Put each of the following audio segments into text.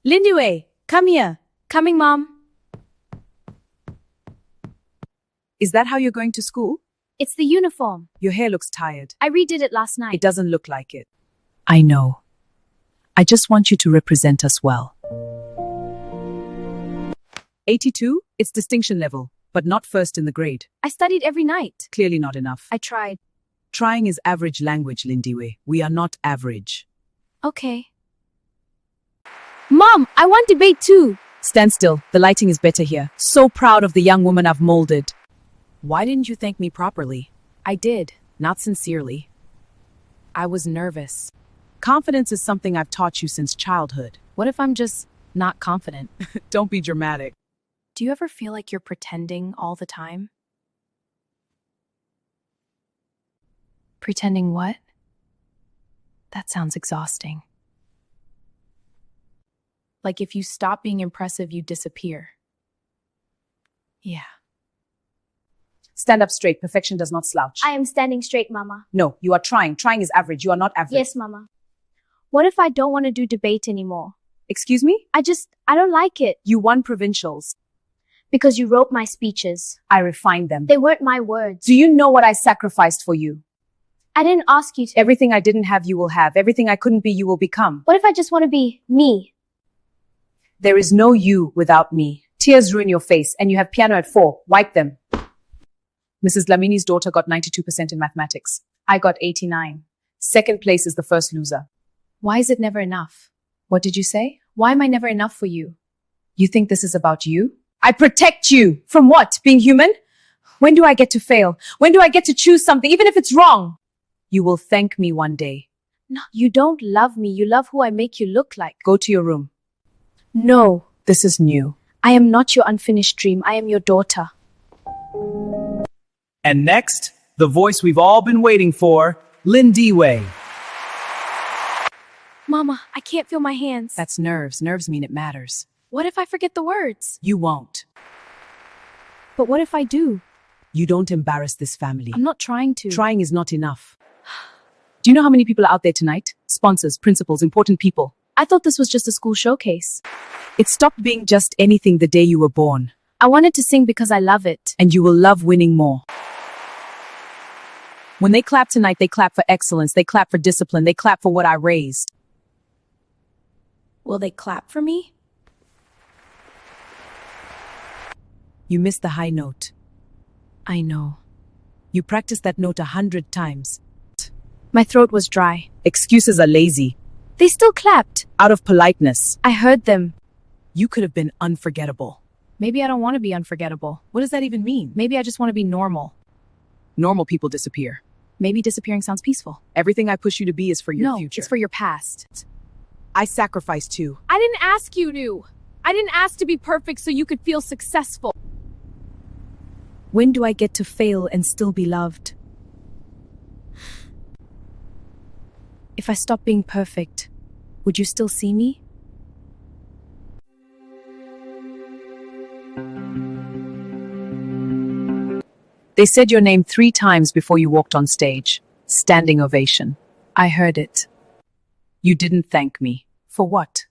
Lindy, come here. Coming, Mom. Is that how you're going to school? It's the uniform. Your hair looks tired. I redid it last night. It doesn't look like it. I know. I just want you to represent us well. 82? It's distinction level, but not first in the grade. I studied every night. Clearly not enough. I tried. Trying is average language, Lindy. We are not average. Okay. Mom, I want debate too. Stand still. The lighting is better here. So proud of the young woman I've molded. Why didn't you thank me properly? I did. Not sincerely. I was nervous. Confidence is something I've taught you since childhood. What if I'm just not confident? Don't be dramatic. Do you ever feel like you're pretending all the time? Pretending what? That sounds exhausting. Like if you stop being impressive, you disappear. Yeah. Stand up straight. Perfection does not slouch. I am standing straight, Mama. No, you are trying. Trying is average. You are not average. Yes, Mama. What if I don't want to do debate anymore? Excuse me? I don't like it. You won provincials. Because you wrote my speeches. I refined them. They weren't my words. Do you know what I sacrificed for you? I didn't ask you to. Everything I didn't have, you will have. Everything I couldn't be, you will become. What if I just want to be me? There is no you without me. Tears ruin your face, and you have piano at 4. Wipe them. Mrs. Lamini's daughter got 92% in mathematics. I got 89. Second place is the first loser. Why is it never enough? What did you say? Why am I never enough for you? You think this is about you? I protect you. From what? Being human? When do I get to fail? When do I get to choose something, even if it's wrong? You will thank me one day. No, you don't love me. You love who I make you look like. Go to your room. No. This is new. I am not your unfinished dream. I am your daughter. And next, the voice we've all been waiting for, Lindy. Mama, I can't feel my hands. That's nerves. Nerves mean it matters. What if I forget the words? You won't. But what if I do? You don't embarrass this family. I'm not trying to. Trying is not enough. Do you know how many people are out there tonight? Sponsors, principals, important people. I thought this was just a school showcase. It stopped being just anything the day you were born. I wanted to sing because I love it. And you will love winning more. When they clap tonight, they clap for excellence. They clap for discipline. They clap for what I raised. Will they clap for me? You missed the high note. I know. You practiced that note 100 times. My throat was dry. Excuses are lazy. They still clapped. Out of politeness. I heard them. You could have been unforgettable. Maybe I don't want to be unforgettable. What does that even mean? Maybe I just want to be normal. Normal people disappear. Maybe disappearing sounds peaceful. Everything I push you to be is for your No, future. it's for your past. I sacrificed too. I didn't ask you to. I didn't ask to be perfect so you could feel successful. When do I get to fail and still be loved? If I stop being perfect, would you still see me? They said your name 3 times before you walked on stage. Standing ovation. I heard it. You didn't thank me. For what?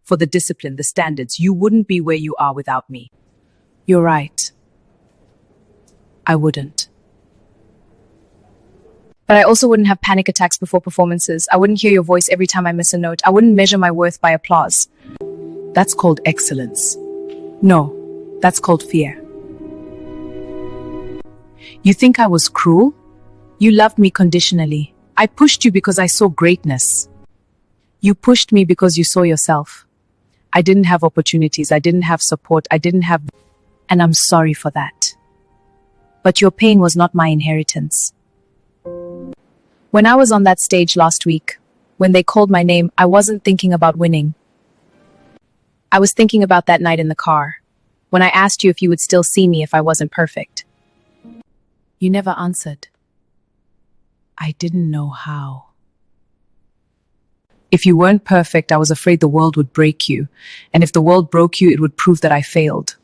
For the discipline, the standards. You wouldn't be where you are without me. You're right. I wouldn't. But I also wouldn't have panic attacks before performances. I wouldn't hear your voice every time I miss a note. I wouldn't measure my worth by applause. That's called excellence. No, that's called fear. You think I was cruel? You loved me conditionally. I pushed you because I saw greatness. You pushed me because you saw yourself. I didn't have opportunities. I didn't have support. I didn't have... And I'm sorry for that. But your pain was not my inheritance. When I was on that stage last week, when they called my name, I wasn't thinking about winning. I was thinking about that night in the car, when I asked you if you would still see me if I wasn't perfect. You never answered. I didn't know how. If you weren't perfect, I was afraid the world would break you. And if the world broke you, it would prove that I failed.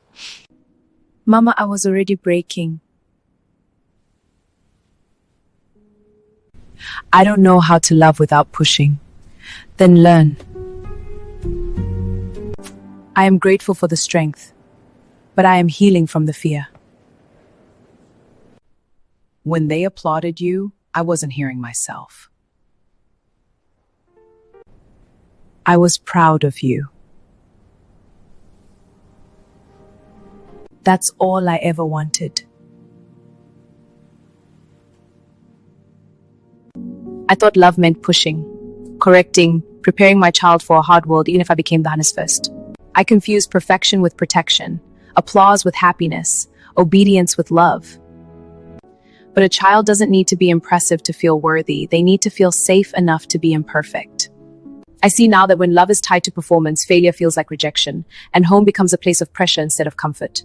Mama, I was already breaking. I don't know how to love without pushing. Then learn. I am grateful for the strength, but I am healing from the fear. When they applauded you, I wasn't hearing myself. I was proud of you. That's all I ever wanted. I thought love meant pushing, correcting, preparing my child for a hard world even if I became the hardest first. I confused perfection with protection, applause with happiness, obedience with love. But a child doesn't need to be impressive to feel worthy. They need to feel safe enough to be imperfect. I see now that when love is tied to performance, failure feels like rejection, and home becomes a place of pressure instead of comfort.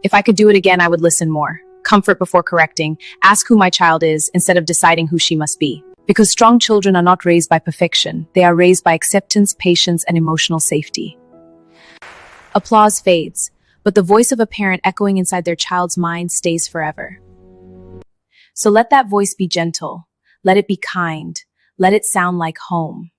If I could do it again, I would listen more. Comfort before correcting. Ask who my child is instead of deciding who she must be. Because strong children are not raised by perfection. They are raised by acceptance, patience, and emotional safety. Applause fades, but the voice of a parent echoing inside their child's mind stays forever. So let that voice be gentle. Let it be kind. Let it sound like home.